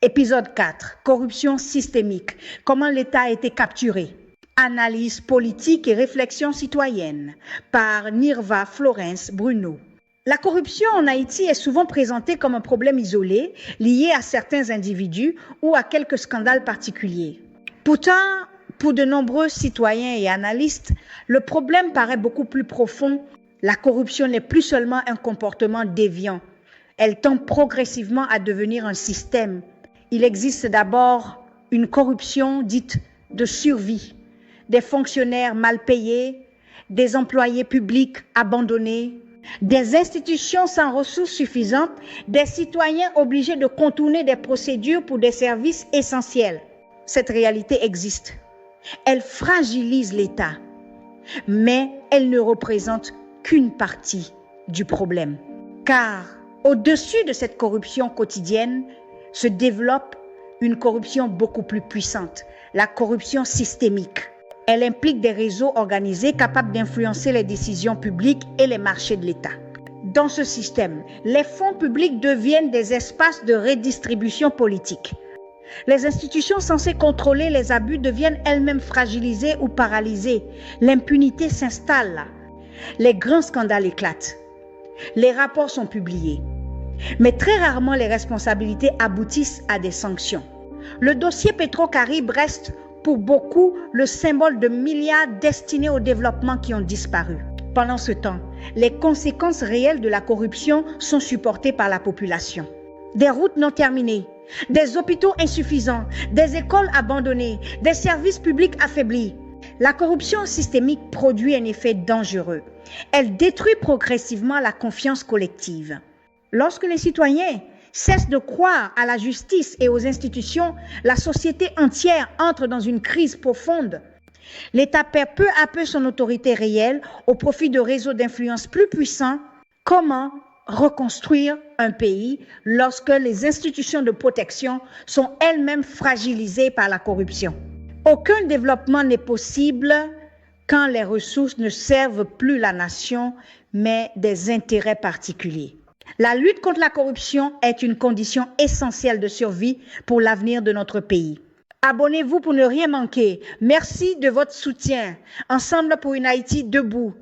Épisode 4. Corruption systémique. Comment l'État a été capturé. Analyse politique et réflexion citoyenne par Nirva Florence Bruno. La corruption en Haïti est souvent présentée comme un problème isolé, lié à certains individus ou à quelques scandales particuliers. Pourtant, pour de nombreux citoyens et analystes, le problème paraît beaucoup plus profond. La corruption n'est plus seulement un comportement déviant. Elle tend progressivement à devenir un système. Il existe d'abord une corruption dite de survie, des fonctionnaires mal payés, des employés publics abandonnés, des institutions sans ressources suffisantes, des citoyens obligés de contourner des procédures pour des services essentiels. Cette réalité existe. Elle fragilise l'État, mais elle ne représente qu'une partie du problème. Car au-dessus de cette corruption quotidienne se développe une corruption beaucoup plus puissante, la corruption systémique. Elle implique des réseaux organisés capables d'influencer les décisions publiques et les marchés de l'État. Dans ce système, les fonds publics deviennent des espaces de redistribution politique. Les institutions censées contrôler les abus deviennent elles-mêmes fragilisées ou paralysées. L'impunité s'installe. Les grands scandales éclatent. Les rapports sont publiés. Mais très rarement les responsabilités aboutissent à des sanctions. Le dossier Petro-Caribe reste pour beaucoup le symbole de milliards destinés au développement qui ont disparu. Pendant ce temps, les conséquences réelles de la corruption sont supportées par la population. Des routes non terminées, des hôpitaux insuffisants, des écoles abandonnées, des services publics affaiblis. La corruption systémique produit un effet dangereux. Elle détruit progressivement la confiance collective. Lorsque les citoyens cessent de croire à la justice et aux institutions, la société entière entre dans une crise profonde. L'État perd peu à peu son autorité réelle au profit de réseaux d'influence plus puissants. Comment reconstruire un pays lorsque les institutions de protection sont elles-mêmes fragilisées par la corruption? Aucun développement n'est possible quand les ressources ne servent plus la nation, mais des intérêts particuliers. La lutte contre la corruption est une condition essentielle de survie pour l'avenir de notre pays. Abonnez-vous pour ne rien manquer. Merci de votre soutien. Ensemble pour une Haïti debout.